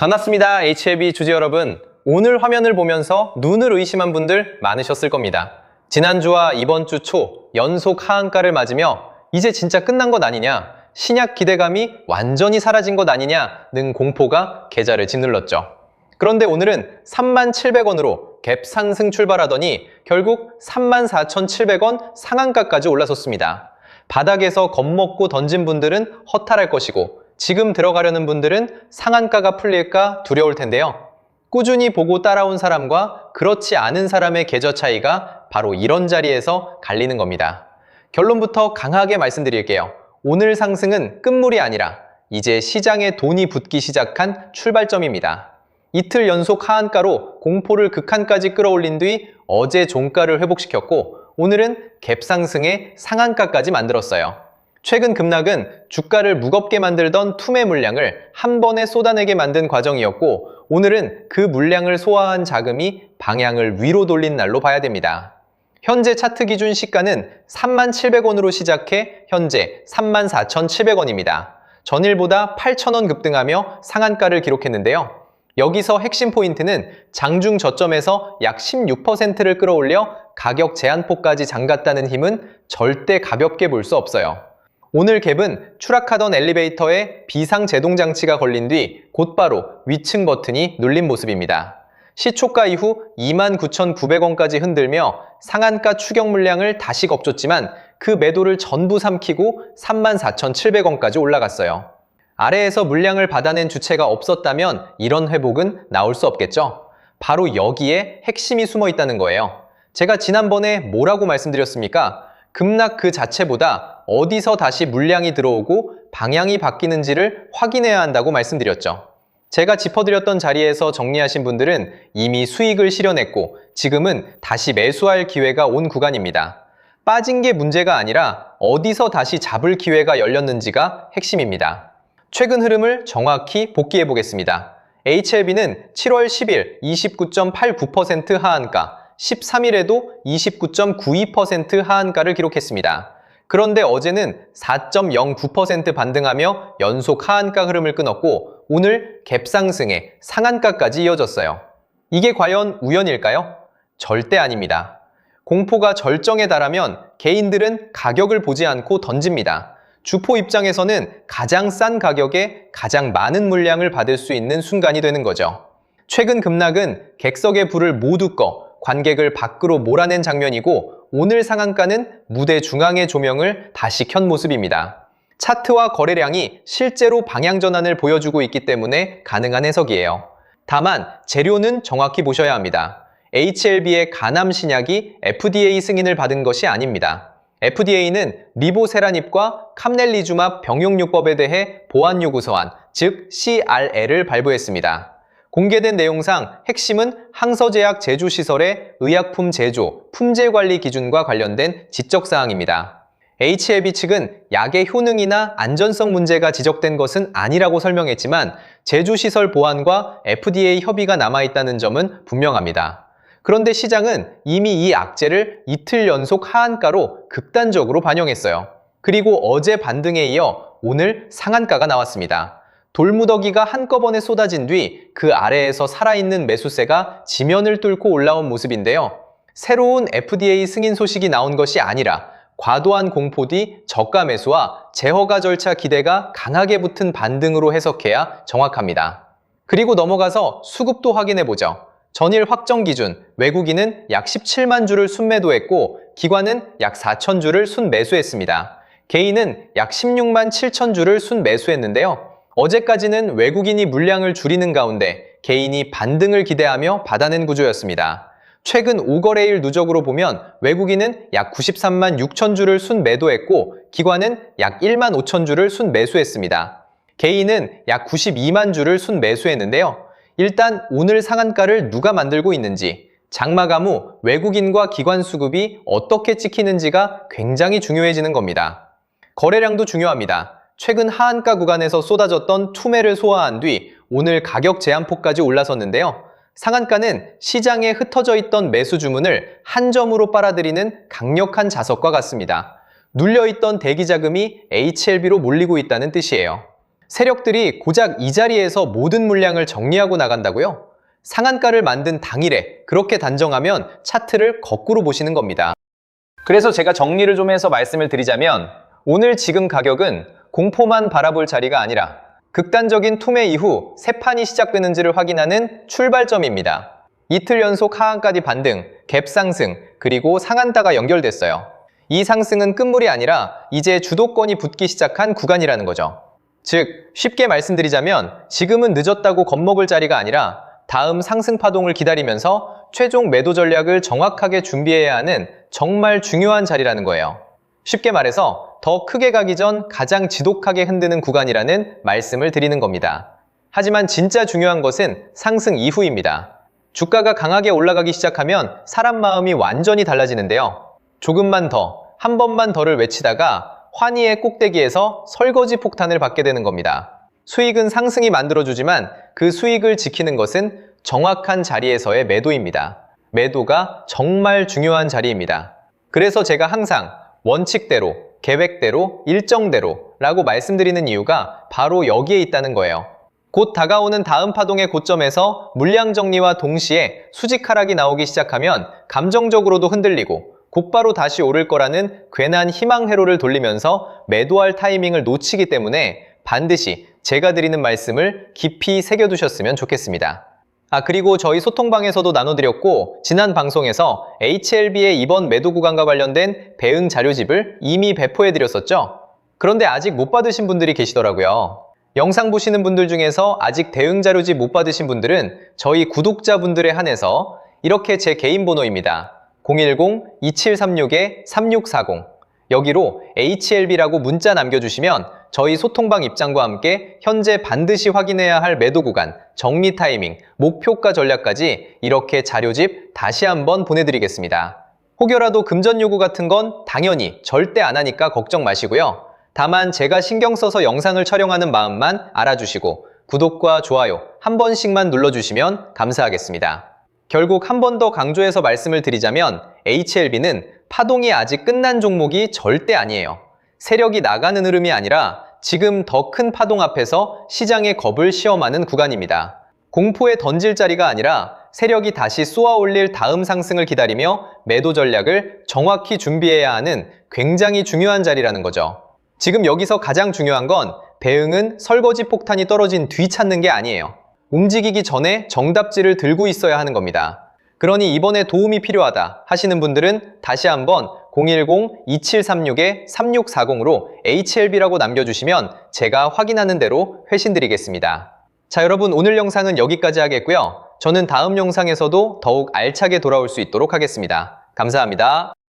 반갑습니다. HLB 주주 여러분. 오늘 화면을 보면서 눈을 의심한 분들 많으셨을 겁니다. 지난주와 이번 주 초 연속 하한가를 맞으며 이제 진짜 끝난 것 아니냐, 신약 기대감이 완전히 사라진 것 아니냐는 공포가 계좌를 짓눌렀죠. 그런데 오늘은 37,700원으로 갭 상승 출발하더니 결국 34,700원 상한가까지 올라섰습니다. 바닥에서 겁먹고 던진 분들은 허탈할 것이고 지금 들어가려는 분들은 상한가가 풀릴까 두려울 텐데요. 꾸준히 보고 따라온 사람과 그렇지 않은 사람의 계좌 차이가 바로 이런 자리에서 갈리는 겁니다. 결론부터 강하게 말씀드릴게요. 오늘 상승은 끝물이 아니라 이제 시장에 돈이 붙기 시작한 출발점입니다. 이틀 연속 하한가로 공포를 극한까지 끌어올린 뒤 어제 종가를 회복시켰고 오늘은 갭 상승에 상한가까지 만들었어요. 최근 급락은 주가를 무겁게 만들던 투매 물량을 한 번에 쏟아내게 만든 과정이었고 오늘은 그 물량을 소화한 자금이 방향을 위로 돌린 날로 봐야 됩니다. 현재 차트 기준 시가는 37,000원으로 시작해 현재 34,700원입니다. 전일보다 8,000원 급등하며 상한가를 기록했는데요. 여기서 핵심 포인트는 장중 저점에서 약 16%를 끌어올려 가격 제한폭까지 잠갔다는 힘은 절대 가볍게 볼 수 없어요. 오늘 갭은 추락하던 엘리베이터에 비상제동 장치가 걸린 뒤 곧바로 위층 버튼이 눌린 모습입니다. 시초가 이후 29,900원까지 흔들며 상한가 추격 물량을 다시 겁줬지만 그 매도를 전부 삼키고 34,700원까지 올라갔어요. 아래에서 물량을 받아낸 주체가 없었다면 이런 회복은 나올 수 없겠죠? 바로 여기에 핵심이 숨어 있다는 거예요. 제가 지난번에 뭐라고 말씀드렸습니까? 급락 그 자체보다 어디서 다시 물량이 들어오고 방향이 바뀌는지를 확인해야 한다고 말씀드렸죠. 제가 짚어드렸던 자리에서 정리하신 분들은 이미 수익을 실현했고 지금은 다시 매수할 기회가 온 구간입니다. 빠진 게 문제가 아니라 어디서 다시 잡을 기회가 열렸는지가 핵심입니다. 최근 흐름을 정확히 복기해 보겠습니다. HLB는 7월 10일 29.89% 하한가, 13일에도 29.92% 하한가를 기록했습니다. 그런데 어제는 4.09% 반등하며 연속 하한가 흐름을 끊었고 오늘 갭 상승에 상한가까지 이어졌어요. 이게 과연 우연일까요? 절대 아닙니다. 공포가 절정에 달하면 개인들은 가격을 보지 않고 던집니다. 주포 입장에서는 가장 싼 가격에 가장 많은 물량을 받을 수 있는 순간이 되는 거죠. 최근 급락은 객석의 불을 모두 꺼 관객을 밖으로 몰아낸 장면이고 오늘 상한가는 무대 중앙의 조명을 다시 켠 모습입니다. 차트와 거래량이 실제로 방향 전환을 보여주고 있기 때문에 가능한 해석이에요. 다만 재료는 정확히 보셔야 합니다. HLB의 간암 신약이 FDA 승인을 받은 것이 아닙니다. FDA는 리보세라닙과 캄넬리주맙 병용요법에 대해 보안 요구 서한, 즉 CRL을 발부했습니다. 공개된 내용상 핵심은 항서제약 제조시설의 의약품 제조, 품질관리 기준과 관련된 지적사항입니다. HLB 측은 약의 효능이나 안전성 문제가 지적된 것은 아니라고 설명했지만 제조시설 보안과 FDA 협의가 남아있다는 점은 분명합니다. 그런데 시장은 이미 이 악재를 이틀 연속 하한가로 극단적으로 반영했어요. 그리고 어제 반등에 이어 오늘 상한가가 나왔습니다. 돌무더기가 한꺼번에 쏟아진 뒤 그 아래에서 살아있는 매수세가 지면을 뚫고 올라온 모습인데요. 새로운 FDA 승인 소식이 나온 것이 아니라 과도한 공포 뒤 저가 매수와 재허가 절차 기대가 강하게 붙은 반등으로 해석해야 정확합니다. 그리고 넘어가서 수급도 확인해보죠. 전일 확정 기준 외국인은 약 17만 주를 순매도했고 기관은 약 4천 주를 순매수했습니다. 개인은 약 16만 7천 주를 순매수했는데요. 어제까지는 외국인이 물량을 줄이는 가운데 개인이 반등을 기대하며 받아낸 구조였습니다. 최근 5거래일 누적으로 보면 외국인은 약 93만 6천 주를 순매도했고 기관은 약 1만 5천 주를 순매수했습니다. 개인은 약 92만 주를 순매수했는데요. 일단 오늘 상한가를 누가 만들고 있는지, 장마감 후 외국인과 기관 수급이 어떻게 찍히는지가 굉장히 중요해지는 겁니다. 거래량도 중요합니다. 최근 하한가 구간에서 쏟아졌던 투매를 소화한 뒤 오늘 가격 제한폭까지 올라섰는데요. 상한가는 시장에 흩어져 있던 매수 주문을 한 점으로 빨아들이는 강력한 자석과 같습니다. 눌려있던 대기 자금이 HLB로 몰리고 있다는 뜻이에요. 세력들이 고작 이 자리에서 모든 물량을 정리하고 나간다고요? 상한가를 만든 당일에 그렇게 단정하면 차트를 거꾸로 보시는 겁니다. 그래서 제가 정리를 좀 해서 말씀을 드리자면 오늘 지금 가격은 공포만 바라볼 자리가 아니라 극단적인 투매 이후 새 판이 시작되는지를 확인하는 출발점입니다. 이틀 연속 하한가지 반등, 갭 상승, 그리고 상한가가 연결됐어요. 이 상승은 끝물이 아니라 이제 주도권이 붙기 시작한 구간이라는 거죠. 즉, 쉽게 말씀드리자면 지금은 늦었다고 겁먹을 자리가 아니라 다음 상승 파동을 기다리면서 최종 매도 전략을 정확하게 준비해야 하는 정말 중요한 자리라는 거예요. 쉽게 말해서 더 크게 가기 전 가장 지독하게 흔드는 구간이라는 말씀을 드리는 겁니다. 하지만 진짜 중요한 것은 상승 이후입니다. 주가가 강하게 올라가기 시작하면 사람 마음이 완전히 달라지는데요. 조금만 더, 한 번만 더를 외치다가 환희의 꼭대기에서 설거지 폭탄을 받게 되는 겁니다. 수익은 상승이 만들어주지만 그 수익을 지키는 것은 정확한 자리에서의 매도입니다. 매도가 정말 중요한 자리입니다. 그래서 제가 항상 원칙대로, 계획대로, 일정대로 라고 말씀드리는 이유가 바로 여기에 있다는 거예요. 곧 다가오는 다음 파동의 고점에서 물량 정리와 동시에 수직 하락이 나오기 시작하면 감정적으로도 흔들리고 곧바로 다시 오를 거라는 괜한 희망 회로를 돌리면서 매도할 타이밍을 놓치기 때문에 반드시 제가 드리는 말씀을 깊이 새겨두셨으면 좋겠습니다. 그리고 저희 소통방에서도 나눠드렸고 지난 방송에서 HLB의 이번 매도 구간과 관련된 배응 자료집을 이미 배포해드렸었죠? 그런데 아직 못 받으신 분들이 계시더라고요. 영상 보시는 분들 중에서 아직 대응 자료집 못 받으신 분들은 저희 구독자분들에 한해서 이렇게 제 개인 번호입니다. 010-2736-3640 여기로 HLB라고 문자 남겨주시면 저희 소통방 입장과 함께 현재 반드시 확인해야 할 매도 구간, 정리 타이밍, 목표가 전략까지 이렇게 자료집 다시 한번 보내드리겠습니다. 혹여라도 금전 요구 같은 건 당연히 절대 안 하니까 걱정 마시고요. 다만 제가 신경 써서 영상을 촬영하는 마음만 알아주시고 구독과 좋아요 한 번씩만 눌러주시면 감사하겠습니다. 결국 한 번 더 강조해서 말씀을 드리자면 HLB는 파동이 아직 끝난 종목이 절대 아니에요. 세력이 나가는 흐름이 아니라 지금 더 큰 파동 앞에서 시장의 겁을 시험하는 구간입니다. 공포에 던질 자리가 아니라 세력이 다시 쏘아 올릴 다음 상승을 기다리며 매도 전략을 정확히 준비해야 하는 굉장히 중요한 자리라는 거죠. 지금 여기서 가장 중요한 건 배응은 설거지 폭탄이 떨어진 뒤 찾는 게 아니에요. 움직이기 전에 정답지를 들고 있어야 하는 겁니다. 그러니 이번에 도움이 필요하다 하시는 분들은 다시 한번 010-2736-3640으로 HLB라고 남겨주시면 제가 확인하는 대로 회신드리겠습니다. 자, 여러분 오늘 영상은 여기까지 하겠고요. 저는 다음 영상에서도 더욱 알차게 돌아올 수 있도록 하겠습니다. 감사합니다.